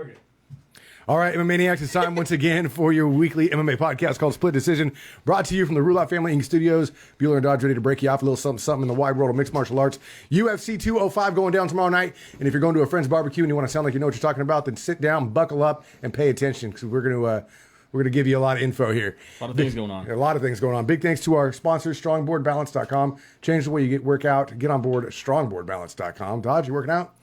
Okay. All right, MMA Maniacs, it's time once again for your weekly MMA podcast called Split Decision, brought to you from the Roulette Family Inc. Studios. Bueller and Dodge ready to break you off a little something in the wide world of mixed martial arts. UFC 205 going down tomorrow night. And if you're going to a friend's barbecue and you want to sound like you know what you're talking about, then sit down, buckle up, and pay attention because we're going to give you a lot of info here. A lot of things going on. A lot of things going on. Big thanks to our sponsors, strongboardbalance.com. Change the way you work out. Get on board at strongboardbalance.com. Dodge, you working out?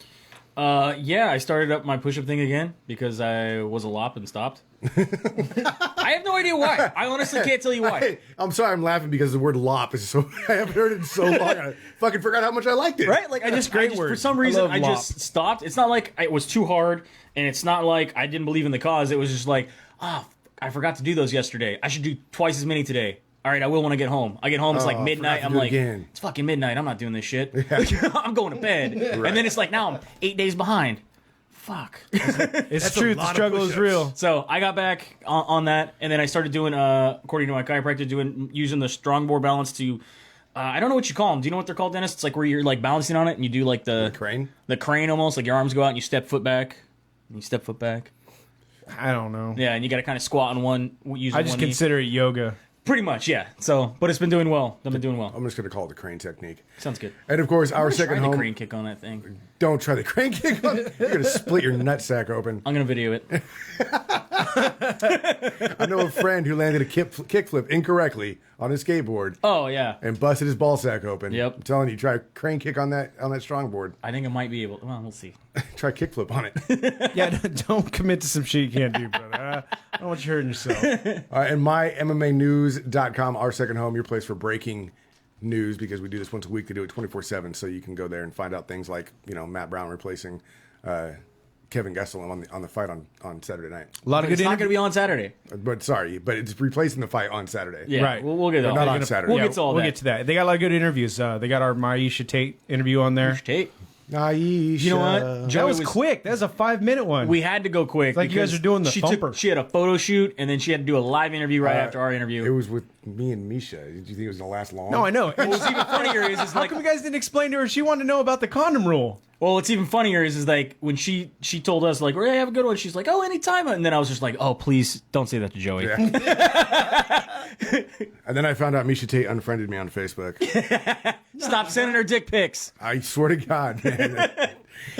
Yeah, I started up my push-up thing again because I was a lop and stopped. I have no idea why. I honestly can't tell you why. I'm sorry, I'm laughing because the word lop is so. I haven't heard it in so long. I fucking forgot how much I liked it. Right? Like I just for some reason I just stopped. It's not like it was too hard, and it's not like I didn't believe in the cause. It was just like, I forgot to do those yesterday. I should do twice as many today. All right, I will when I get home. I get home, it's like midnight. I'm like, it's fucking midnight. I'm not doing this shit. Yeah. I'm going to bed. Right. And then it's like, now I'm 8 days behind. Fuck. It's true. The struggle is real. So I got back on that, and then I started doing, according to my chiropractor, using the strong board balance to, I don't know what you call them. Do you know what they're called, Dennis? It's like where you're like balancing on it, and you do like the crane? The crane almost, like your arms go out, and you step foot back. And you step foot back. I don't know. Yeah, and you got to kind of squat on one, using I just one knee. consider it yoga. Pretty much, yeah. So, but it's been doing well. I've been doing well. I'm just going to call it the crane technique. Sounds good. And of course, our second home. The crane kick on that thing. Don't try the crane kick. You're going to split your nutsack open. I'm going to video it. I know a friend who landed a kickflip incorrectly on his skateboard. Oh yeah. And busted his ball sack open. Yep. I'm telling you, try a crane kick on that strong board. I think I might be able. Well, we'll see. Try kickflip on it. Yeah, don't commit to some shit you can't do, brother. I don't want you hurting yourself. And mymmanews.com, our second home, your place for breaking news, because we do this once a week. They do it 24/7, so you can go there and find out things like, Matt Brown replacing Kevin Gastelum on the fight on Saturday night. A lot of good. It's not going to be on Saturday. But it's replacing the fight on Saturday. Yeah, right. We'll get it. Not on Saturday. We'll get to all that. We'll get to that. They got a lot of good interviews. They got our Maisha Tate interview on there. Tate. Aisha. You know what? That was quick. That was a 5-minute one. We had to go quick. It's like you guys are doing the thumper. She had a photo shoot, and then she had to do a live interview right after our interview. It was with me and Misha. Did you think it was going to last long? No, I know. What's even funnier is how come you guys didn't explain to her? She wanted to know about the condom rule. Well, what's even funnier is like when she told us like, "Hey, have a good one." She's like, "Oh, anytime." And then I was just like, "Oh, please don't say that to Joey." Yeah. And then I found out Misha Tate unfriended me on Facebook. Stop sending her dick pics. I swear to God, man.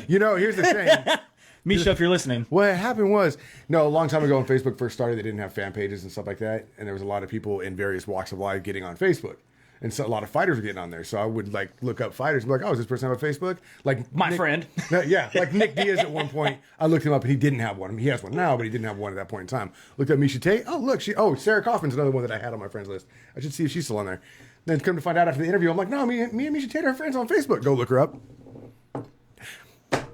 Here's the thing. Misha, if you're listening. What happened was, a long time ago when Facebook first started, they didn't have fan pages and stuff like that. And there was a lot of people in various walks of life getting on Facebook. And so a lot of fighters were getting on there. So I would look up fighters and be like, oh, does this person have a Facebook? Like my friend. Yeah, like Nick Diaz at one point. I looked him up and he didn't have one. I mean, he has one now, but he didn't have one at that point in time. Looked up Misha Tate. Oh, look, Sarah Kaufman's another one that I had on my friends list. I should see if she's still on there. Then come to find out after the interview, I'm like, no, me and Misha Tate are friends on Facebook. Go look her up.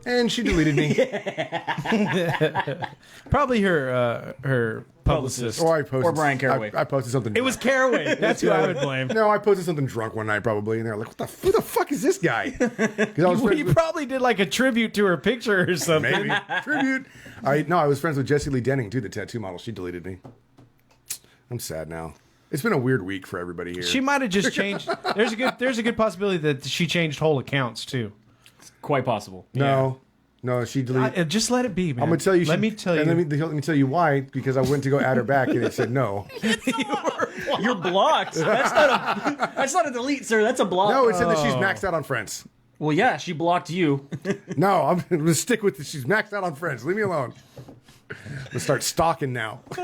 And she deleted me. Probably her publicist. Or Brian Caraway. I posted something. It was Caraway. That's who I would blame. No, I posted something drunk one night probably, and they're like, who the fuck is this guy? You probably did like a tribute to her picture or something. Maybe. Tribute. I was friends with Jessie Lee Denning, too, the tattoo model. She deleted me. I'm sad now. It's been a weird week for everybody here. She might have just changed. There's a good possibility that she changed whole accounts, too. Quite possible. No, she deleted. Just let it be, man. I'm gonna tell you. Let me tell you. Let me tell you why. Because I went to go add her back, and it said no. You're blocked. That's not a delete, sir. That's a block. No, it said that she's maxed out on friends. Well, yeah, she blocked you. No, I'm gonna stick with it. She's maxed out on friends. Leave me alone. Let's start stalking now. What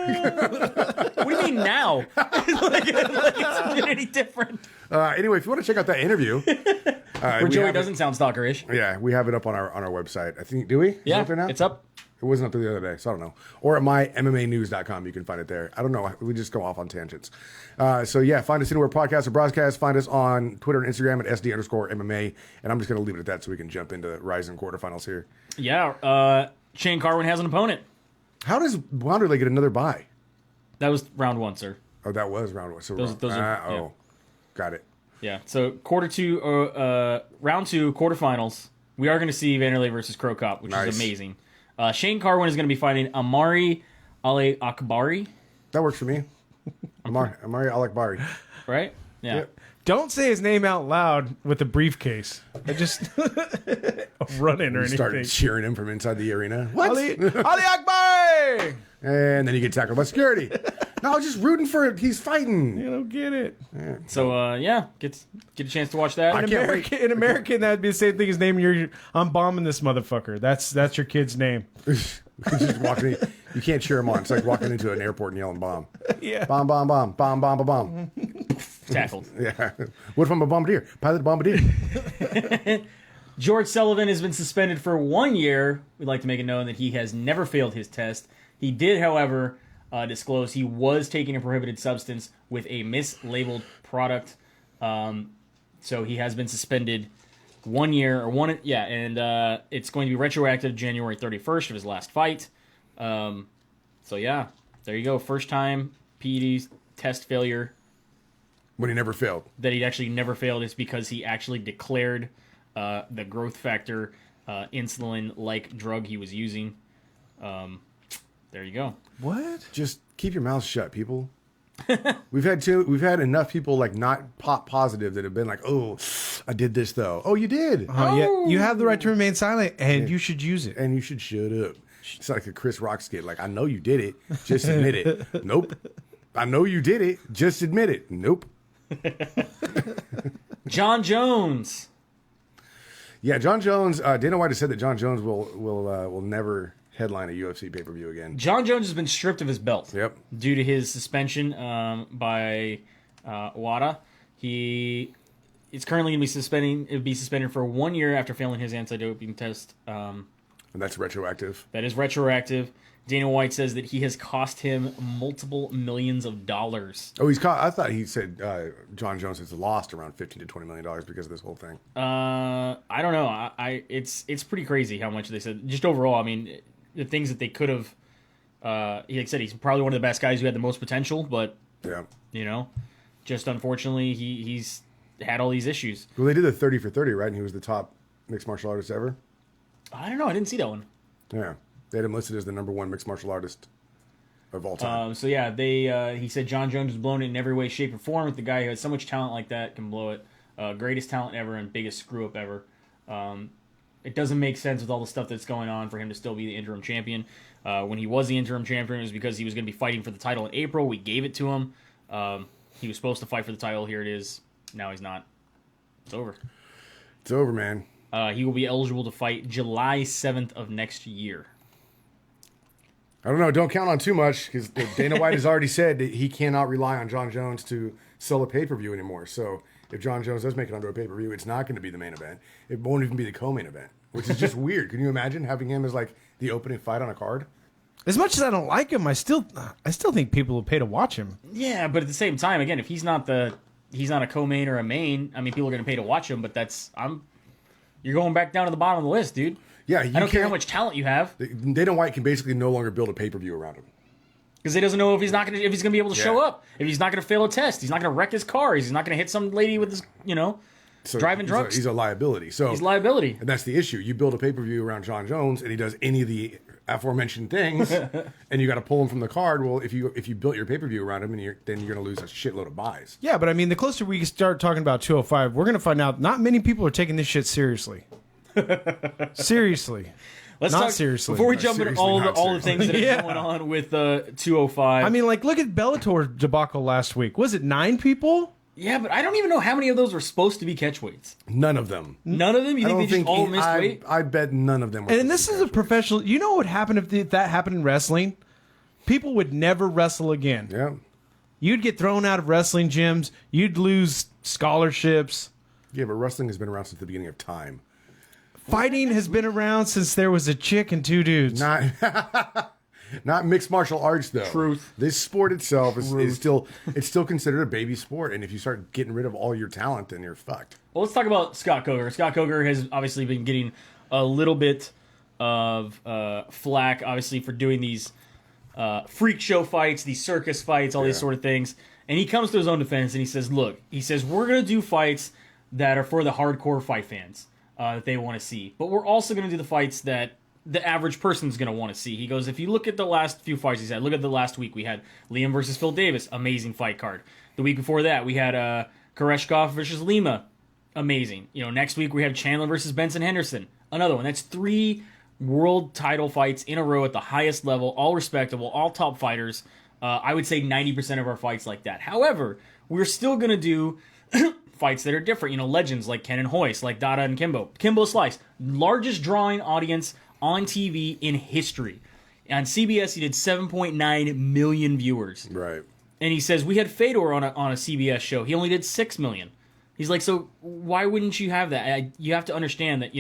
do you mean now? like it's been any different. Anyway, if you want to check out that interview, where Joey doesn't sound stalkerish. Yeah, we have it up on our website. I think. Do we? Yeah, is it up there now? It's up. It wasn't up there the other day, so I don't know. Or at mymmanews.com, you can find it there. I don't know. We just go off on tangents. So yeah, find us anywhere podcasts or broadcasts. Find us on Twitter and Instagram at SD_MMA. And I'm just going to leave it at that so we can jump into Ryzen quarterfinals here. Yeah. Shane Carwin has an opponent. How does Wanderlei get another bye? That was round one, sir. Oh, that was round one. So those are, yeah. Got it. Yeah. So round two, quarterfinals. We are going to see Vanderlei versus Crow Cop, which is amazing. Shane Carwin is going to be fighting Amari Ali Akbari. That works for me. Amari Al Akbari. Right? Yeah. Yep. Don't say his name out loud with a briefcase. I just running or Start anything. cheering him from inside the arena. What? Ali Akbar! And then he gets tackled by security. No, just rooting for it. He's fighting. You don't get it. So get a chance to watch that. In American, that'd be the same thing as naming I'm bombing this motherfucker. That's your kid's name. Just walking in, you can't cheer him on. It's like walking into an airport and yelling bomb. Yeah. Bomb, bomb, bomb, bomb, bomb, bomb, bomb. Tackled. Yeah. What if I'm a bombardier? Pilot bombardier. George Sullivan has been suspended for 1 year. We'd like to make it known that he has never failed his test. He did, however, disclose he was taking a prohibited substance with a mislabeled product. So he has been suspended 1 year, and it's going to be retroactive January 31st of his last fight. So yeah, there you go. First time PED test failure. When he never failed. That he actually never failed is because he actually declared the growth factor insulin-like drug he was using. There you go. What? Just keep your mouth shut, people. We've had enough people like not pop positive that have been like, oh, I did this though. Oh, you did. Yeah, you have the right to remain silent, and you should use it. And you should shut up. It's like a Chris Rock skit. Like, I know you did it. Just admit it. Nope. I know you did it. Just admit it. Nope. Jon Jones. Yeah, Jon Jones. Dana White has said that Jon Jones will never headline a UFC pay-per-view again. Jon Jones has been stripped of his belt. Yep. Due to his suspension by WADA. He is currently going to be suspended for 1 year after failing his anti-doping test. And that's retroactive. That is retroactive. Dana White says that he has cost him multiple millions of dollars. Oh, he's caught. I thought he said Jon Jones has lost around $15 to $20 million because of this whole thing. I don't know. It's pretty crazy how much they said. Just overall, I mean, the things that they could have. Like I said, he's probably one of the best guys who had the most potential, but yeah, just unfortunately, he's had all these issues. Well, they did the 30 for 30, right? And he was the top mixed martial artist ever. I don't know. I didn't see that one. Yeah, they had him listed as the #1 mixed martial artist of all time. So yeah, he said Jon Jones was blown in every way, shape, or form. With the guy who has so much talent like that can blow it. Greatest talent ever and biggest screw up ever. It doesn't make sense with all the stuff that's going on for him to still be the interim champion. When he was the interim champion, it was because he was going to be fighting for the title in April. We gave it to him. He was supposed to fight for the title. Here it is. Now he's not. It's over. It's over, man. He will be eligible to fight July 7th of next year. I don't know. Don't count on too much because Dana White has already said that he cannot rely on Jon Jones to sell a pay-per-view anymore. So if Jon Jones does make it onto a pay-per-view, it's not going to be the main event. It won't even be the co-main event, which is just weird. Can you imagine having him as like the opening fight on a card? As much as I don't like him, I still think people will pay to watch him. Yeah, but at the same time, again, if he's not a co-main or a main, I mean, people are going to pay to watch him. But you're going back down to the bottom of the list, dude. Yeah, I don't care how much talent you have, Dana White can basically no longer build a pay-per-view around him because he doesn't know if he's going to be able to show up, if he's not going to fail a test, he's not going to wreck his car, he's not going to hit some lady with his, driving drunk. He's a liability. So he's liability, and that's the issue. You build a pay-per-view around Jon Jones, and he does any of the aforementioned things, and you got to pull him from the card. Well, if you built your pay-per-view around him, then you're going to lose a shitload of buys. Yeah, but I mean, the closer we start talking about 205, we're going to find out not many people are taking this shit seriously. Seriously. Let's not talk, seriously. Before we jump into all the things that are Yeah. going on with 205. I mean, like, look at Bellator debacle last week. Was it 9 people? Yeah, but I don't even know how many of those were supposed to be catchweights. None of them. None of them? You think they just all missed weight? I bet none of them were. And this is a professional. You know what would happen if that happened in wrestling? People would never wrestle again. Yeah. You'd get thrown out of wrestling gyms. You'd lose scholarships. Yeah, but wrestling has been around since the beginning of time. Fighting has been around since there was a chick and 2 dudes. Not mixed martial arts though. Truth. This sport itself is still considered a baby sport, and if you start getting rid of all your talent, then you're fucked. Well, let's talk about Scott Coker. Scott Coker has obviously been getting a little bit of flack, obviously, for doing these freak show fights, these circus fights, all these sort of things. And he comes to his own defense and he says, look, we're going to do fights that are for the hardcore fight fans that they want to see. But we're also going to do the fights that the average person's going to want to see. He goes, if you look at the last few fights he's had, look at the last week. We had Liam versus Phil Davis, amazing fight card. The week before that, we had Koreshkov versus Lima, amazing. Next week we have Chandler versus Benson Henderson, another one. That's 3 world title fights in a row at the highest level, all respectable, all top fighters. I would say 90% of our fights like that. However, we're still going to do fights that are different. Legends like Ken and Hoyce, like Dada and Kimbo. Kimbo Slice, largest drawing audience on TV in history. On CBS, he did 7.9 million viewers. Right. And he says, we had Fedor on a CBS show. He only did 6 million. He's like, so why wouldn't you have that? You have to understand that,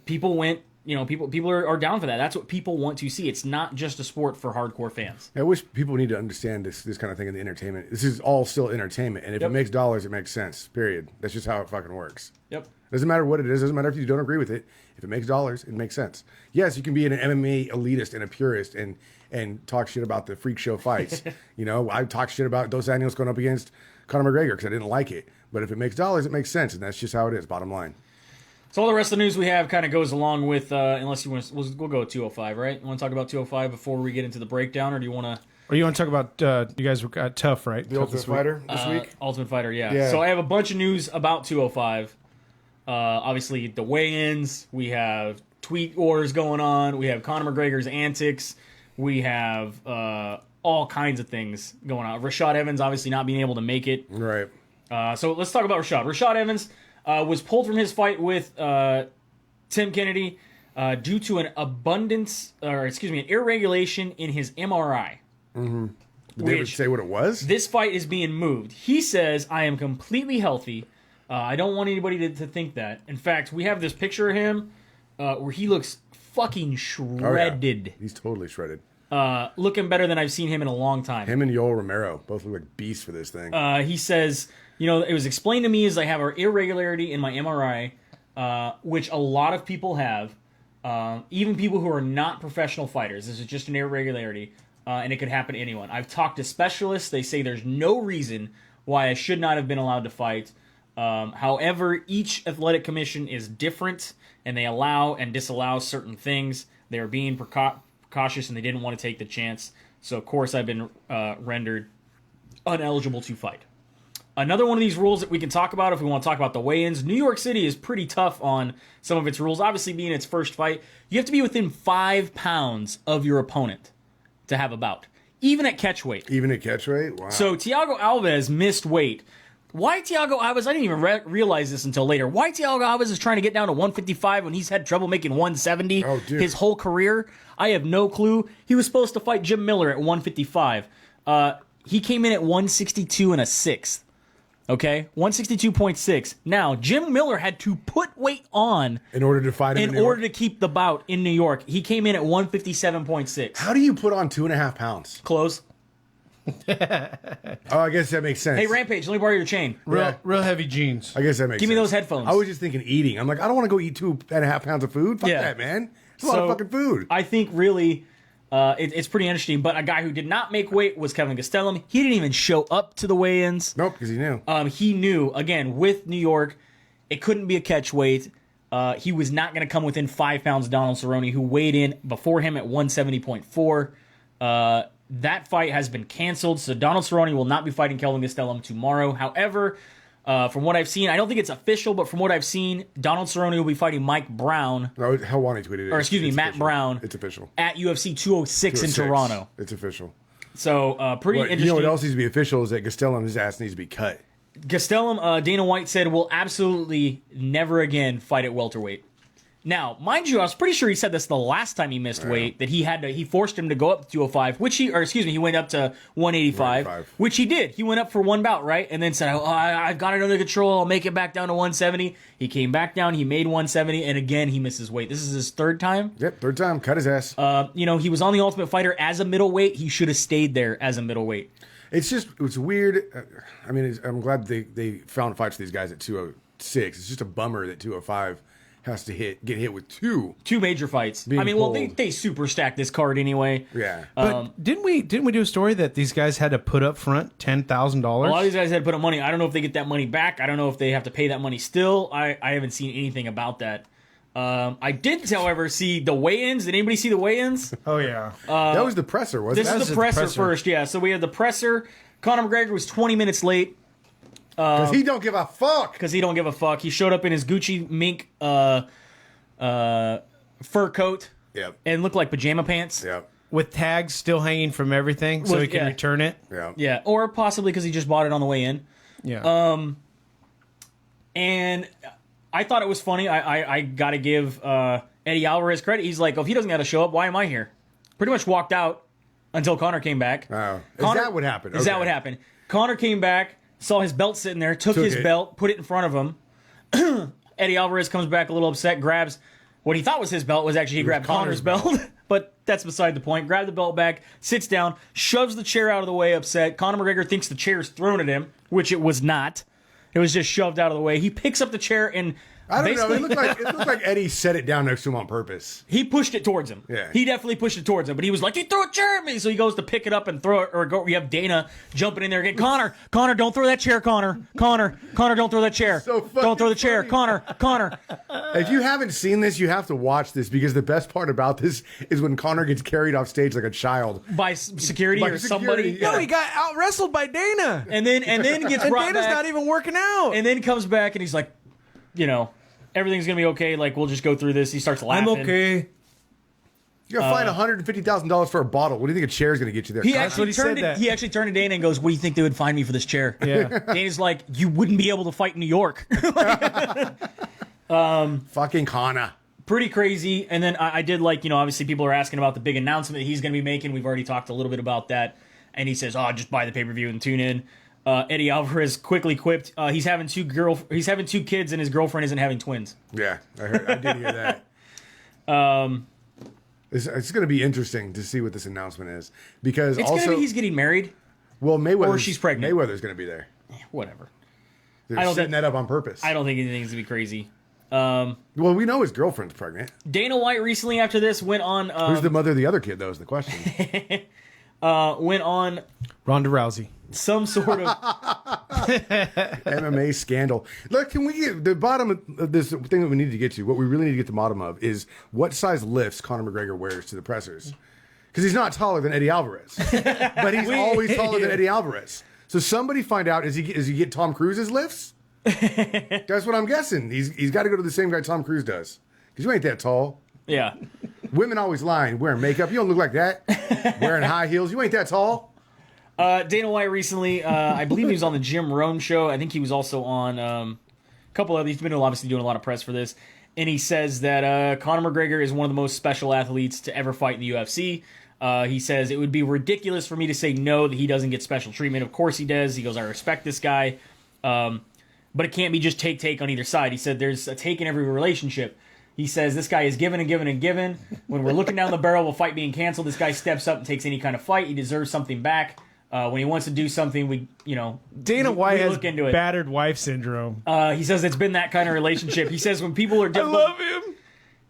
people went, people are down for that. That's what people want to see. It's not just a sport for hardcore fans. I wish people need to understand this kind of thing in the entertainment. This is all still entertainment. And if it makes dollars, it makes sense, period. That's just how it fucking works. Yep. Doesn't matter what it is. Doesn't matter if you don't agree with it. If it makes dollars, it makes sense. Yes, you can be an MMA elitist and a purist and talk shit about the freak show fights. I talk shit about Dos Anjos going up against Conor McGregor because I didn't like it. But if it makes dollars, it makes sense, and that's just how it is. Bottom line. So all the rest of the news we have kind of goes along with, unless you want, we'll go with 205, right? You want to talk about 205 before we get into the breakdown, or do you want to? Or you want to talk about you guys got tough, right? The Ultimate Fighter this week. Ultimate Fighter, yeah. So I have a bunch of news about 205. Obviously, the weigh-ins. We have tweet wars going on. We have Conor McGregor's antics. We have all kinds of things going on. Rashad Evans obviously not being able to make it. Right. So let's talk about Rashad. Rashad Evans was pulled from his fight with Tim Kennedy due to an irregulation in his MRI. Mm-hmm. Did they ever say what it was? This fight is being moved. He says, I am completely healthy. I don't want anybody to think that. In fact, we have this picture of him where he looks fucking shredded. Oh, yeah. He's totally shredded. Looking better than I've seen him in a long time. Him and Yoel Romero both look like beasts for this thing. He says, it was explained to me as I have an irregularity in my MRI, which a lot of people have, even people who are not professional fighters. This is just an irregularity, and it could happen to anyone. I've talked to specialists. They say there's no reason why I should not have been allowed to fight. However, each athletic commission is different, and they allow and disallow certain things. They're being cautious, and they didn't want to take the chance. So, of course, I've been rendered ineligible to fight. Another one of these rules that we can talk about if we want to talk about the weigh-ins. New York City is pretty tough on some of its rules. Obviously, being its first fight, you have to be within 5 pounds of your opponent to have a bout, even at catchweight. Even at catchweight? Wow. So, Thiago Alves missed weight. Why Thiago Alves? I didn't even realize this until later. Why Thiago Alves is trying to get down to 155 when he's had trouble making 170 his whole career? I have no clue. He was supposed to fight Jim Miller at 155. He came in at 162 and a sixth. Okay, 162.6. Now, Jim Miller had to put weight on in order to fight him in order to keep the bout in New York. He came in at 157.6. How do you put on 2.5 pounds? Clothes. Oh, I guess that makes sense. Hey, Rampage, let me borrow your chain. Real heavy jeans. I guess that makes sense. Give me those headphones. I was just thinking eating. I'm like, I don't want to go eat 2.5 pounds of food. Fuck that, man. It's a lot of fucking food. I think really it's pretty interesting. But a guy who did not make weight was Kevin Gastelum. He didn't even show up to the weigh-ins. Nope, because he knew. He knew, again, with New York, it couldn't be a catch weight. He was not going to come within 5 pounds of Donald Cerrone, who weighed in before him at 170.4. That fight has been canceled, so Donald Cerrone will not be fighting Kelvin Gastelum tomorrow. However, from what I've seen, I don't think it's official, but from what I've seen, Donald Cerrone will be fighting Mike Brown. No, Helwani tweeted it. Or excuse me, Matt official. Brown. It's official. At UFC 206 in Toronto. It's official. So, pretty interesting. You know what else needs to be official is that Gastelum's ass needs to be cut. Gastelum, Dana White said, will absolutely never again fight at welterweight. Now, mind you, I was pretty sure he said this the last time he missed weight, that he forced him to go up to 205, he went up to 185, which he did. He went up for one bout, right? And then said, I've got it under control, I'll make it back down to 170. He came back down, he made 170, and again, he misses weight. This is his third time? Yep, third time, cut his ass. He was on the Ultimate Fighter as a middleweight. He should have stayed there as a middleweight. It's weird. I mean, I'm glad they found fights for these guys at 206. It's just a bummer that 205 has to get hit with two major fights. I mean, well, they super stacked this card anyway. Yeah, but didn't we do a story that these guys had to put up front $10,000? A lot of these guys had to put up money. I don't know if they get that money back. I don't know if they have to pay that money still. I haven't seen anything about that. I did, however, see the weigh-ins. Did anybody see the weigh-ins? Oh yeah, that was the presser, wasn't it? This is the presser first. Yeah, so we had the presser. Conor McGregor was 20 minutes late. Because he don't give a fuck. Because he don't give a fuck. He showed up in his Gucci mink fur coat. Yep. And looked like pajama pants. Yep. With tags still hanging from everything, so he can return it. Yeah. Yeah. Or possibly because he just bought it on the way in. Yeah. And I thought it was funny. I got to give Eddie Alvarez credit. He's like, oh, if he doesn't got to show up, why am I here? Pretty much walked out until Conor came back. Oh. Conor, Is that what happened? Is that what happened? Conor came back, saw his belt sitting there, took his belt, put it in front of him. Eddie Alvarez comes back a little upset, grabs what he thought was his belt, was actually he grabbed Conor's belt. But that's beside the point. Grabbed the belt back, sits down, shoves the chair out of the way, upset. Conor McGregor thinks the chair's thrown at him, which it was not. It was just shoved out of the way. He picks up the chair and I don't know. It looked like Eddie set it down next to him on purpose. he pushed it towards him. Yeah. He definitely pushed it towards him. But he was like, he threw a chair at me. So he goes to pick it up and throw it. Or go. You have Dana jumping in there again. Connor, don't throw that chair, Connor, don't throw that chair. So fucking don't throw the chair, funny. Connor. If you haven't seen this, you have to watch this because the best part about this is when Conor gets carried off stage like a child. By security By or security, somebody. yeah. No, he got out wrestled by Dana. And then gets And brought Dana's back. not even working out. And then comes back and he's like, everything's going to be okay. Like, we'll just go through this. He starts laughing. I'm okay. You're gonna find $150,000 for a bottle. What do you think a chair is gonna get you there? He Conor? actually said that. He actually turned to Dana and goes, "What do you think they would find me for this chair?" Yeah. Dana's like, "You wouldn't be able to fight in New York." Fucking Conor. Pretty crazy. And then I did like, obviously people are asking about the big announcement that he's going to be making. We've already talked a little bit about that. And he says, "Oh, just buy the pay-per-view and tune in." Eddie Alvarez quickly quipped, he's having two kids and his girlfriend isn't having twins. Yeah, I did hear that. It's going to be interesting to see what this announcement is because It's also going to be he's getting married. well, Mayweather or she's pregnant. Mayweather's going to be there. Whatever. They're I don't setting think- that up on purpose. I don't think anything's going to be crazy. Well, we know his girlfriend's pregnant. Dana White recently after this went on... Who's the mother of the other kid? That was the question. went on Ronda Rousey. some sort of... MMA scandal. Look, can we get the bottom of this thing that we need to get to? What we really need to get to the bottom of is what size lifts Conor McGregor wears to the pressers. Because he's not taller than Eddie Alvarez, but he's always taller than Eddie Alvarez. So somebody find out is he get Tom Cruise's lifts? That's what I'm guessing. He's got to go to the same guy Tom Cruise does. Because you ain't that tall. Yeah. Women always lying, wearing makeup. You don't look like that. Wearing high heels. You ain't that tall. Dana White recently, I believe he was on the Jim Rome show. I think he was also on a couple of... He's been obviously doing a lot of press for this. And he says that Conor McGregor is one of the most special athletes to ever fight in the UFC. He says, it would be ridiculous for me to say no, that he doesn't get special treatment. Of course he does. He goes, I respect this guy. But it can't be just take on either side. He said there's a take in every relationship. He says this guy is given and given and given. When we're looking down the barrel of a fight being canceled, this guy steps up and takes any kind of fight. He deserves something back. When he wants to do something, Dana White has look into it. battered wife syndrome. He says it's been that kind of relationship. He says when people are I difficult, love him.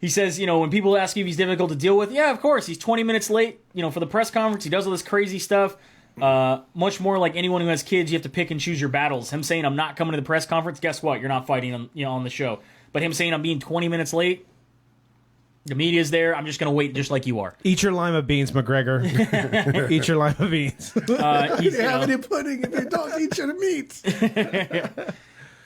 he says, when people ask you if he's difficult to deal with, yeah, of course. He's 20 minutes late, for the press conference. He does all this crazy stuff. Much more like anyone who has kids, you have to pick and choose your battles. Him saying, I'm not coming to the press conference, guess what? You're not fighting on the show. But him saying, I'm being 20 minutes late, the media's there, I'm just going to wait just like you are. Eat your lima beans, McGregor. Eat your lima beans. You have any pudding if you don't eat your meat.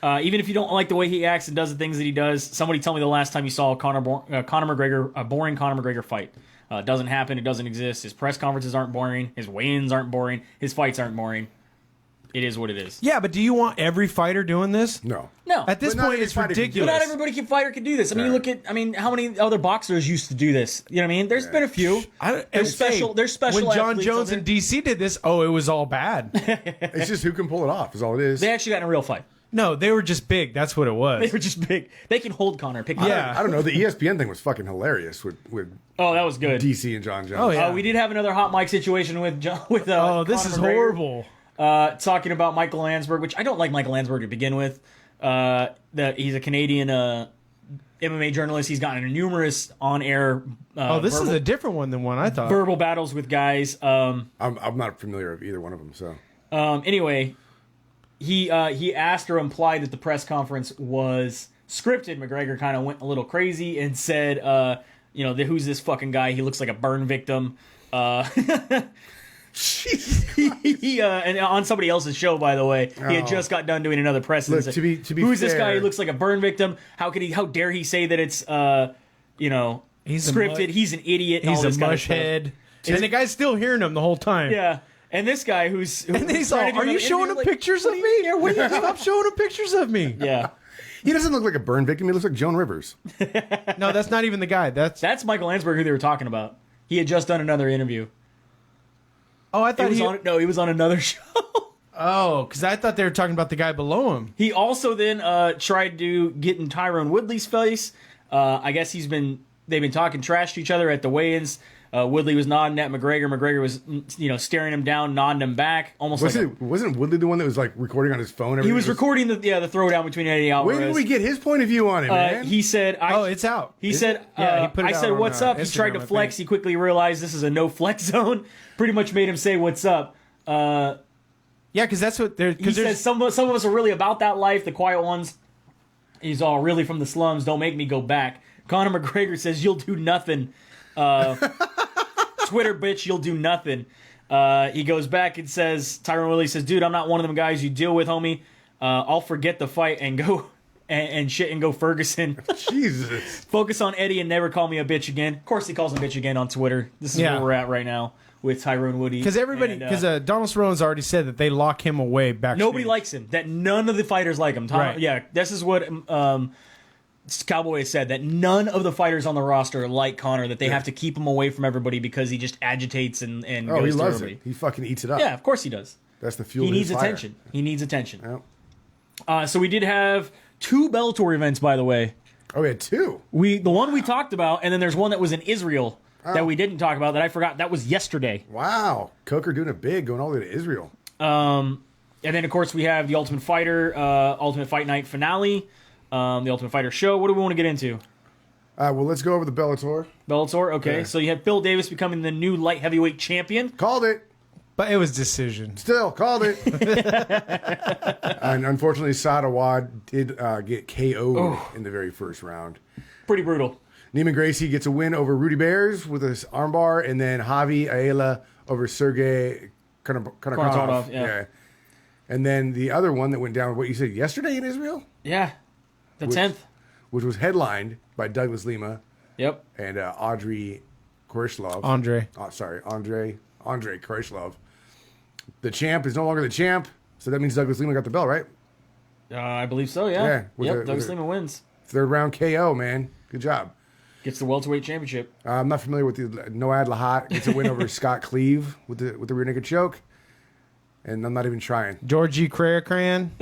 Even if you don't like the way he acts and does the things that he does, somebody tell me the last time you saw a boring Conor McGregor fight. It doesn't happen. It doesn't exist. His press conferences aren't boring. His weigh-ins aren't boring. His fights aren't boring. It is what it is. Yeah, but do you want every fighter doing this? No. No. At this But not point, every it's fighter can do ridiculous. But not everybody fighter can do this. I mean, you look at, how many other boxers used to do this? You know what I mean? There's been a few. There's special When Jon athletes Jones out and DC did this, it was all bad. It's just who can pull it off is all it is. They actually got in a real fight. No, they were just big. That's what it They was. were just big. They can hold Conor. Pick Yeah. I don't know. The ESPN thing was fucking hilarious with Oh, that was good. DC and Jon Jones. Oh, yeah. We did have another hot mic situation with John. With This Conor is McGregor. horrible. Talking about Michael Landsberg, which I don't like Michael Landsberg to begin with. That he's a Canadian MMA journalist. He's gotten numerous on-air. This is a different one than one I thought. verbal battles with guys. I'm not familiar with either one of them. So Anyway, he asked or implied that the press conference was scripted. McGregor kind of went a little crazy and said, who's this fucking guy? He looks like a burn victim. And on somebody else's show, by the way, he had just got done doing another press. Look, to be who's fair, this guy? He looks like a burn victim. How dare he say that it's He's scripted? He's an idiot. He's all this a kind of mush head. And the guy's still hearing him the whole time. Yeah. And this guy and then he's like, "Are you showing him pictures of me? Yeah, what are you stop showing him pictures of me?" Yeah. He doesn't look like a burn victim. He looks like Joan Rivers. No, that's not even the guy. That's Michael Landsberg, who they were talking about. He had just done another interview. Oh, I thought he was on another show. Oh, because I thought they were talking about the guy below him. He also then tried to get in Tyrone Woodley's face. I guess they've been talking trash to each other at the weigh-ins. Woodley was nodding at McGregor. McGregor was, staring him down, nodding him back, almost wasn't Woodley the one that was like recording on his phone? He was recording the throwdown between Eddie Alvarez. When did we get his point of view on it, man? He said, it's out. He said, he put it I out said, on, what's up? He Instagram, tried to flex. He quickly realized this is a no flex zone. Pretty much made him say, what's up? Yeah, because that's what they're. He says some of us are really about that life. The quiet ones. He's all really from the slums. Don't make me go back. Conor McGregor says you'll do nothing. Twitter bitch, you'll do nothing. He goes back and says, Tyrone Woodley says, dude, I'm not one of them guys you deal with, homie. I'll forget the fight and go and shit and go Ferguson. Jesus. Focus on Eddie and never call me a bitch again. Of course he calls him bitch again on Twitter. This is where we're at right now with Tyrone Woodley. Because Donald Cerrone's already said that they lock him away backstage. Nobody likes him. That none of the fighters like him. Right. Yeah, this is what Cowboy has said, that none of the fighters on the roster like Conor, that they have to keep him away from everybody because he just agitates and goes he to loves everybody. it. He fucking eats it up. Yeah, of course he does. That's the fuel. He needs attention. He needs attention. So we did have 2 Bellator events, by the way. Oh, we had 2. The one we talked about, and then there's one that was in Israel that we didn't talk about that I forgot. That was yesterday. Wow. Coker doing it big, going all the way to Israel. And then, of course, we have the Ultimate Fighter, Ultimate Fight Night finale, the Ultimate Fighter show. What do we want to get into? Well, let's go over the Bellator. Bellator, okay. Yeah. So you have Phil Davis becoming the new light heavyweight champion. Called it. But it was decision. Still, called it. And unfortunately, Saad Awad did get KO'd in the very first round. Pretty brutal. Neiman Gracie gets a win over Rudy Bears with his armbar, and then Javi Ayala over Sergey Karnakov. Yeah. And then the other one that went down, what you said, yesterday in Israel? Yeah. The 10th. Which was headlined by Douglas Lima. Yep. And Audrey Korishlov. Andre Korishlov. The champ is no longer the champ, so that means Douglas Lima got the belt, right? I believe so, yeah. Douglas Lima wins. 3rd round KO, man. Good job. Gets the welterweight championship. I'm not familiar with the Noad Lahat. Gets a win over Scott Cleve with the rear naked choke. And I'm not even trying. Georgie Cran.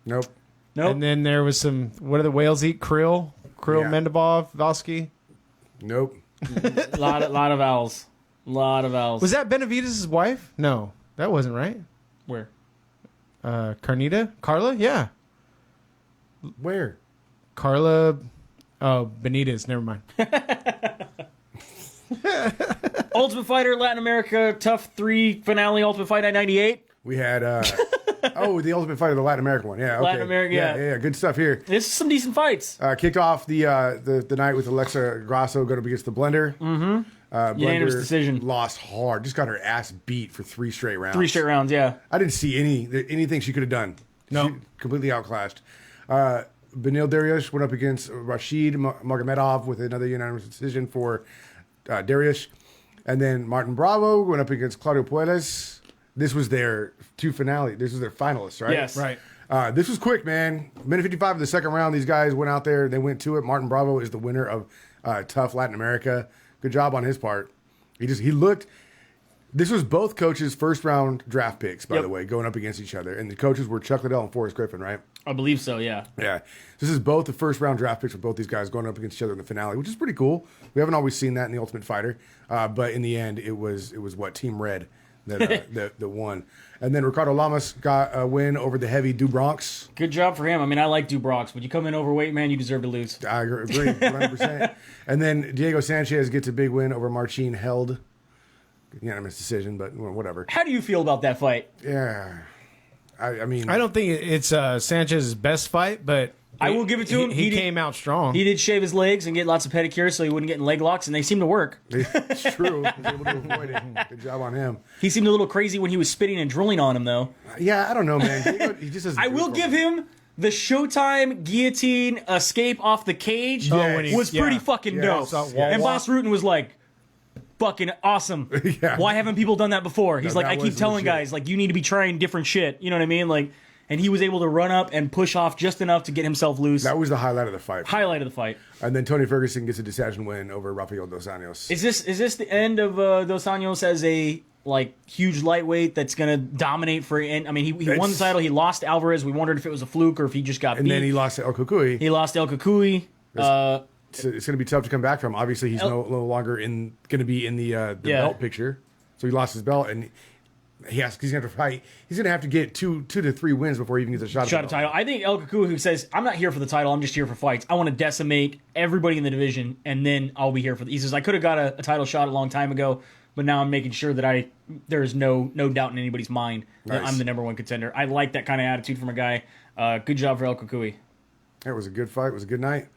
Nope. And then there was some, what do the whales eat? Krill, Mendebov, Valsky. Nope. A lot of vowels. Was that Benavidez' wife? No, that wasn't right. Where? Carla? Yeah. Where? Carla. Oh, Benitez. Never mind. Ultimate Fighter Latin America Tough 3 finale, Ultimate Fight Night 98. We had the Ultimate Fighter, the Latin American one. Yeah, okay. Latin America, yeah. Good stuff here. This is some decent fights. Kicked off the night with Alexa Grasso going up against the Blender. Mm-hmm. Unanimous decision. Lost hard. Just got her ass beat for 3 straight rounds. 3 straight rounds, yeah. I didn't see anything she could have done. No. She completely outclassed. Benil Dariush went up against Rashid Magomedov with another unanimous decision for Dariush. And then Martin Bravo went up against Claudio Puelles. This was their 2 finale. This was their finalists, right? Yes. Right. This was quick, man. Minute 55 of the second round. These guys went out there. They went to it. Martin Bravo is the winner of Tough Latin America. Good job on his part. He looked. This was both coaches' first round draft picks, by the way, going up against each other. And the coaches were Chuck Liddell and Forrest Griffin, right? I believe so, yeah. Yeah. This is both the first round draft picks with both these guys going up against each other in the finale, which is pretty cool. We haven't always seen that in the Ultimate Fighter. But in the end, it was what? Team Red that won. And then Ricardo Lamas got a win over the heavy Dubronx. Good job for him. I mean, I like Dubronx, but you come in overweight, man, you deserve to lose. I agree, 100%. And then Diego Sanchez gets a big win over Marcin Held. Unanimous decision, but whatever. How do you feel about that fight? Yeah. I mean, I don't think it's Sanchez's best fight, but I will give it to him. He came out strong. He did shave his legs and get lots of pedicures so he wouldn't get in leg locks, and they seemed to work. It's true. He was able to avoid it. Good job on him. He seemed a little crazy when he was spitting and drooling on him, though. Yeah, I don't know, man. He just has. I will give him the Showtime guillotine escape off the cage was pretty fucking dope. And Boss Rutan was like, fucking awesome. Yeah. Why haven't people done that before? He's like, I keep telling legit. guys, like, you need to be trying different shit. You know what I mean? Like, and he was able to run up and push off just enough to get himself loose. That was the highlight of the fight. Highlight of the fight. And then Tony Ferguson gets a decision win over Rafael Dos Anjos. Is this the end of Dos Anjos as a like huge lightweight that's gonna dominate for? I mean, he won the title. He lost to Alvarez. We wondered if it was a fluke or if he just got beat. And then he lost to El Cucuy. He lost to El Cucuy. It's going to be tough to come back from. Obviously, he's no longer going to be in the belt picture. So he lost his belt, and he's going to have to fight. He's going to have to get two to three wins before he even gets a shot at the title. I think El Cucuy, who says, I'm not here for the title, I'm just here for fights. I want to decimate everybody in the division, and then I'll be here for he says, I could have got a title shot a long time ago, but now I'm making sure that there's no doubt in anybody's mind that I'm the number one contender. I like that kind of attitude from a guy. Good job for El Cucuy. It was a good fight. It was a good night.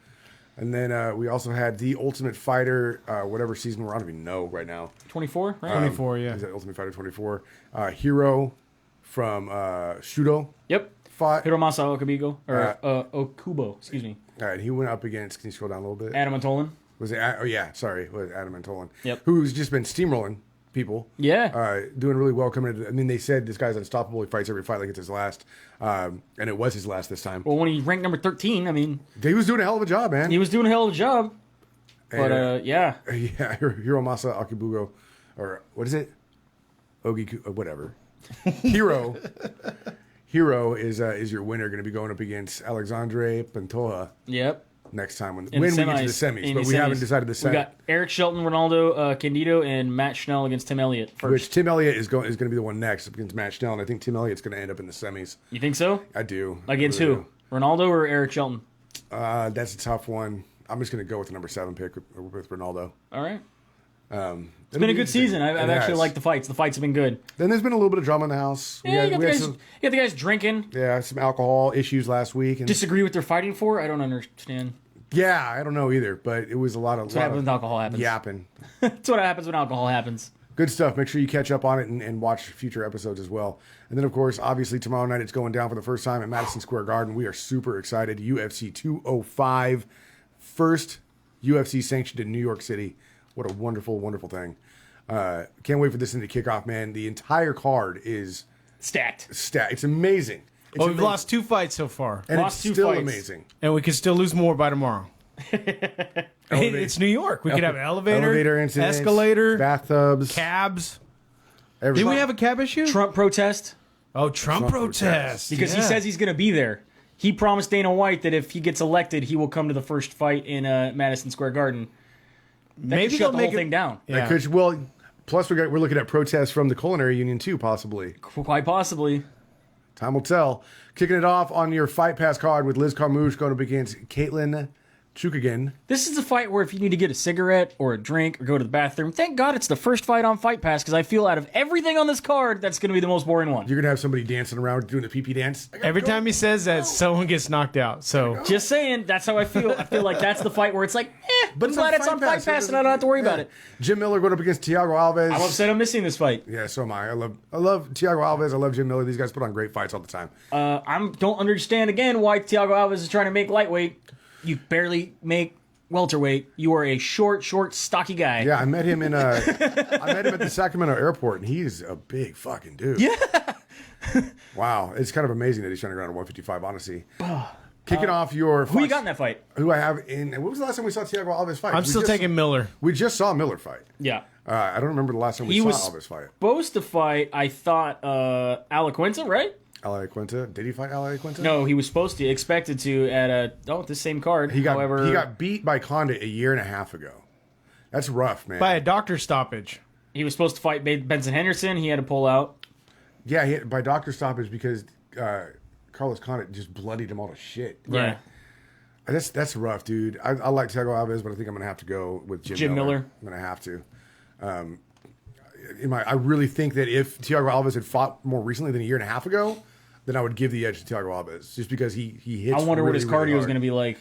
And then we also had the Ultimate Fighter, whatever season we're on, I don't even know right now. 24, right? 24, yeah. Is that Ultimate Fighter 24? Hero from Shudo. Yep. Fought. Hiromasa Okabigo, or Okubo, excuse me. All right, he went up against, can you scroll down a little bit? Adam Antolan. Was it? Oh, yeah, sorry. It was Adam Antolan. Yep. Who's just been steamrolling people. Yeah. Doing really well coming in. I mean, they said this guy's unstoppable. He fights every fight like it's his last. And it was his last this time. Well, when he ranked number 13, I mean... He was doing a hell of a job, man. He was doing a hell of a job. But, yeah. Yeah, Hiromasa Akibugo. Or, what is it? Ogiku, whatever. Hero is your winner. Going to be going up against Alexandre Pantoja. Yep. Next time when we semis, get to the semis, but we haven't decided the We got Eric Shelton, Ronaldo Candido, and Matt Schnell against Tim Elliott first. Which Tim Elliott is going to be the one next against Matt Schnell, and I think Tim Elliott's going to end up in the semis. You think so? I do. Against who? Ronaldo or Eric Shelton? That's a tough one. I'm just going to go with the number 7 pick with Ronaldo. All right. It's been a good season. I've actually liked the fights. The fights have been good. Then there's been a little bit of drama in the house. Yeah, you got the guys drinking. Yeah, some alcohol issues last week. And disagree what they're fighting for? I don't understand. Yeah, I don't know either, but it was a lot of... That's what happens when alcohol happens. Yapping. That's what happens when alcohol happens. Good stuff. Make sure you catch up on it and watch future episodes as well. And then, of course, obviously, tomorrow night it's going down for the first time at Madison Square Garden. We are super excited. UFC 205. First UFC sanctioned in New York City. What a wonderful, wonderful thing. Can't wait for this thing to kick off, man. The entire card is... Stacked. It's amazing. We've lost 2 fights so far. And lost it's 2 still fights. amazing. And we could still lose more by tomorrow. It's New York. We could have elevator incidents, escalator, bathtubs, cabs. everything. Did we have a cab issue? Trump protest. Oh, Trump protest. Because he says he's going to be there. He promised Dana White that if he gets elected, he will come to the first fight in Madison Square Garden. Maybe shut the whole thing down. Yeah. Plus, we're looking at protests from the culinary union too, possibly. Quite possibly. Time will tell. Kicking it off on your Fight Pass card with Liz Carmouche going up against Caitlin Chukagian. This is a fight where if you need to get a cigarette or a drink or go to the bathroom, thank God it's the first fight on Fight Pass because I feel out of everything on this card, that's going to be the most boring one. You're going to have somebody dancing around doing the pee-pee dance. Every time he says that, someone gets knocked out. So just saying, that's how I feel. I feel like that's the fight where it's like, but I'm glad it's on Fight Pass and I don't have to worry about it. Jim Miller going up against Thiago Alves. I'm upset I'm missing this fight. Yeah, so am I. I love Thiago Alves. I love Jim Miller. These guys put on great fights all the time. I don't understand again why Thiago Alves is trying to make lightweight. You barely make welterweight. You are a short, stocky guy. Yeah, I met him at the Sacramento airport, and he's a big fucking dude. Yeah. Wow, it's kind of amazing that he's trying to go around at 155. Honestly, kicking off your who you got in that fight? Who I have in? When was the last time we saw Thiago Alves fight? I'm still taking Miller. We just saw Miller fight. Yeah. I don't remember the last time we saw Alves fight. Supposed to fight. I thought Alaquinta, right? Alaquinta. Did he fight Alaquinta? No, he was supposed to, expected to at the same card. He However, got beat by Condit a year and a half ago. That's rough, man. By a doctor stoppage. He was supposed to fight Benson Henderson. He had to pull out. Yeah, by doctor stoppage because Carlos Condit just bloodied him all to shit. Yeah. That's rough, dude. I like Thiago Alves, but I think I'm gonna have to go with Jim Miller. I'm gonna have to. I really think that if Thiago Alves had fought more recently than a year and a half ago, then I would give the edge to Thiago Alves just because he hits. I wonder what his cardio is hard. going to be like.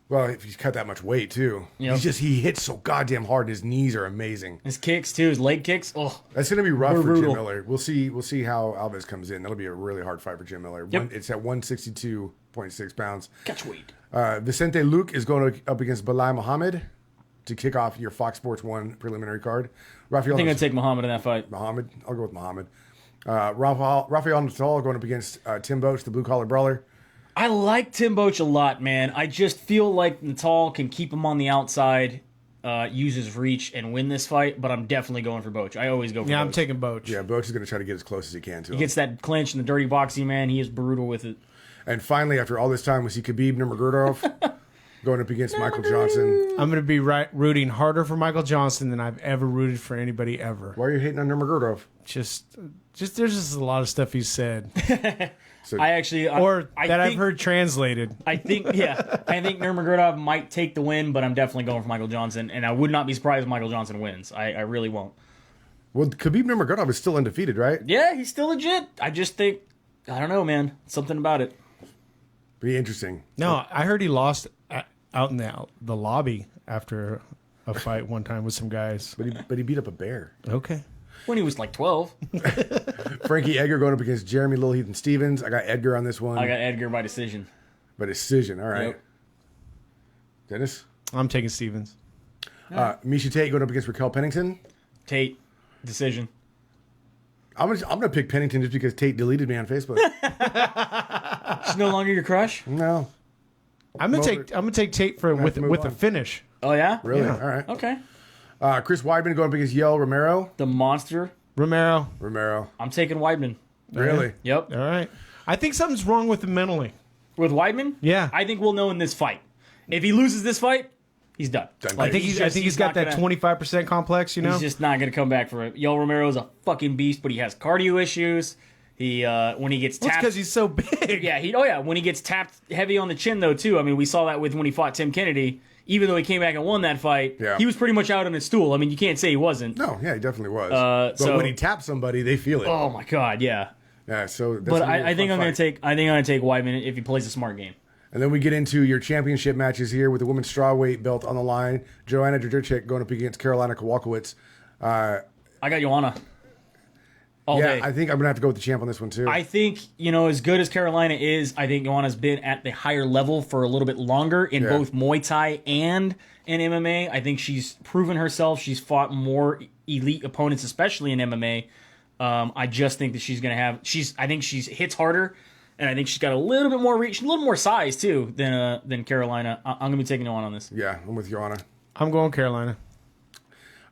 Well, if he's cut that much weight too, Yep. he hits so goddamn hard. His knees are amazing. His kicks too, his leg kicks. Oh, That's going to be rough They're for brutal. Jim Miller. We'll see how Alves comes in. That'll be a really hard fight for Jim Miller. Yep. It's at 162.6 pounds. catch weight. Vicente Luque is going up against Belal Muhammad to kick off your Fox Sports 1 preliminary card. Rafael I think I'd take Muhammad in that fight. Muhammad. I'll go with Muhammad. Rafael Natal going up against Tim Boach, the blue collar brawler. I like Tim Boach a lot, man. I just feel like Natal can keep him on the outside, use his reach, and win this fight, but I'm definitely going for Boach. I always go for Boach. I'm taking Boach. Yeah, Boach is going to try to get as close as he can to him. He gets that clinch and the dirty boxing, man. He is brutal with it. And finally, after all this time, we see Khabib Nurmagomedov going up against Michael Johnson. I'm going to be rooting harder for Michael Johnson than I've ever rooted for anybody ever. Why are you hating on Nurmagomedov? Just there's just a lot of stuff he's said, I've heard translated. I think Nurmagomedov might take the win, but I'm definitely going for Michael Johnson, and I would not be surprised if Michael Johnson wins. I really won't. Well, Khabib Nurmagomedov is still undefeated, right? Yeah, he's still legit. I just think, I don't know, man. Something about it. Be interesting. No, I heard he lost out in the lobby after a fight one time with some guys. But he beat up a bear. Okay. When he was like 12. Frankie Edgar going up against Jeremy Little Heathen Stevens. I got Edgar on this one. I got Edgar by decision. By decision. All right. Yep. Dennis? I'm taking Stevens. Misha Tate going up against Raquel Pennington. Tate, decision. I'm gonna pick Pennington just because Tate deleted me on Facebook. She's no longer your crush? No. I'm gonna take Tate with move a on. finish. Oh, yeah? Really? Yeah. All right. Okay. Chris Weidman going up against Yael Romero. The monster. Romero. I'm taking Weidman. Really? Yep. All right. I think something's wrong with him mentally. With Weidman? Yeah. I think we'll know in this fight. If he loses this fight, he's done. I think he's got that 25% complex. You know. He's just not going to come back for it. Yael Romero's a fucking beast, but he has cardio issues. He when he gets tapped, because he's so big. Yeah, when he gets tapped heavy on the chin though too. I mean, we saw that with when he fought Tim Kennedy. Even though he came back and won that fight, he was pretty much out on his stool. I mean, you can't say he wasn't. No, yeah, he definitely was. But when he taps somebody, they feel it. Oh my god, yeah. Yeah, so that's But I think I'm going to take Weidman if he plays a smart game. And then we get into your championship matches here with the women's strawweight belt on the line. Joanna Jędrzejczyk going up against Carolina Kowalkiewicz. I got Joanna. All day. I think I'm going to have to go with the champ on this one, too. I think, as good as Carolina is, I think Joanna's been at the higher level for a little bit longer in both Muay Thai and in MMA. I think she's proven herself. She's fought more elite opponents, especially in MMA. I just think that she's going to have... I think she hits harder, and I think she's got a little bit more reach, a little more size, too, than Carolina. I'm going to be taking Joanna on this. Yeah, I'm with Joanna. I'm going Carolina.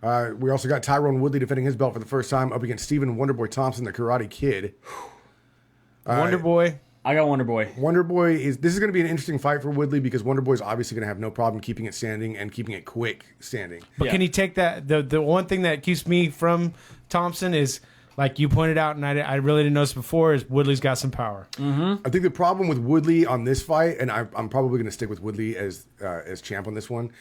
We also got Tyrone Woodley defending his belt for the first time up against Stephen Wonderboy Thompson, the Karate Kid. Wonderboy. I got Wonderboy. This is going to be an interesting fight for Woodley because Wonderboy is obviously going to have no problem keeping it standing and keeping it quick standing. But can he take that? The one thing that keeps me from Thompson is, like you pointed out, and I really didn't notice before, is Woodley's got some power. Mm-hmm. I think the problem with Woodley on this fight, and I'm probably going to stick with Woodley as champ on this one,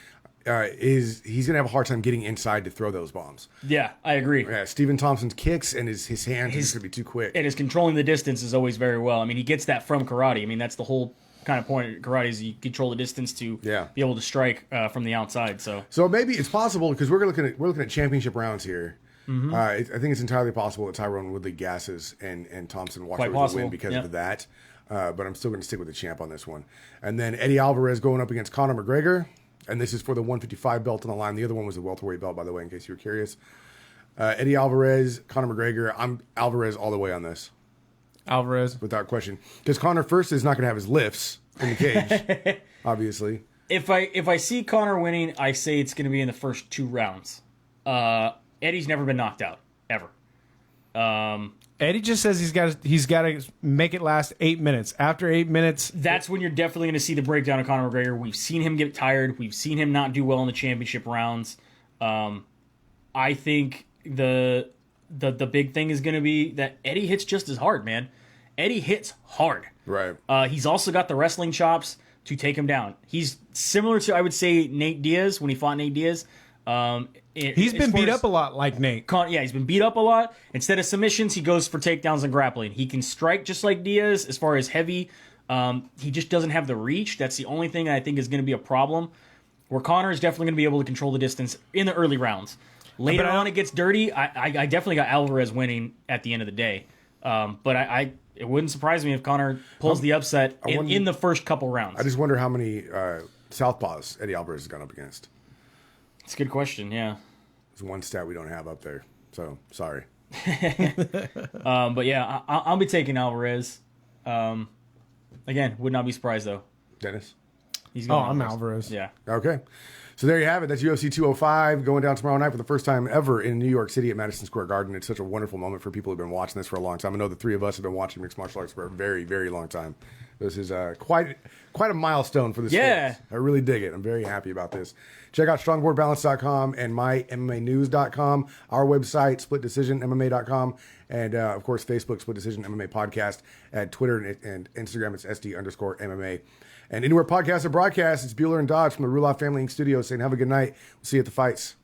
is he's going to have a hard time getting inside to throw those bombs. Yeah, I agree. Yeah, Stephen Thompson's kicks and his hands are going to be too quick. And his controlling the distance is always very well. I mean, he gets that from karate. I mean, that's the whole kind of point of karate is you control the distance to be able to strike from the outside. So maybe it's possible because we're looking at championship rounds here. Mm-hmm. I think it's entirely possible that Tyrone Woodley gasses and Thompson walks away with the win because of that. But I'm still going to stick with the champ on this one. And then Eddie Alvarez going up against Conor McGregor. And this is for the 155 belt on the line. The other one was the welterweight belt, by the way, in case you were curious. Eddie Alvarez, Conor McGregor. I'm Alvarez all the way on this. Alvarez. Without question. Because Conor first is not going to have his lifts in the cage, obviously. If I see Conor winning, I say it's going to be in the first 2 rounds. Eddie's never been knocked out, ever. Eddie just says he's got to make it last 8 minutes. After 8 minutes, that's when you're definitely going to see the breakdown of Conor McGregor. We've seen him get tired. We've seen him not do well in the championship rounds. I think the big thing is going to be that Eddie hits just as hard, man. Eddie hits hard. Right. He's also got the wrestling chops to take him down. He's similar to, I would say, Nate Diaz when he fought Nate Diaz. He's been beat up a lot, like Nate. He's been beat up a lot. Instead of submissions, he goes for takedowns and grappling. He can strike just like Diaz as far as heavy. He just doesn't have the reach. That's the only thing I think is going to be a problem. Where Conor is definitely going to be able to control the distance in the early rounds. Later on, it gets dirty. I definitely got Alvarez winning at the end of the day. But it wouldn't surprise me if Conor pulls the upset in the first couple rounds. I just wonder how many southpaws Eddie Alvarez has gone up against. It's a good question, yeah. It's one stat we don't have up there, so sorry. But yeah, I'll be taking Alvarez. Again, would not be surprised though. Dennis? I'm Alvarez. Yeah. Okay. So there you have it. That's UFC 205 going down tomorrow night for the first time ever in New York City at Madison Square Garden. It's such a wonderful moment for people who've been watching this for a long time. I know the three of us have been watching mixed martial arts for a very, very long time. This is quite a milestone for this. Yeah. Sport. I really dig it. I'm very happy about this. Check out strongboardbalance.com and mymmanews.com, our website, splitdecisionmma.com, and of course, Facebook, Split Decision MMA Podcast, at Twitter and Instagram, it's SD_MMA. And anywhere podcasts are broadcast, it's Bueller and Dodge from the Ruloff Family Inc. Studios saying have a good night. We'll see you at the fights.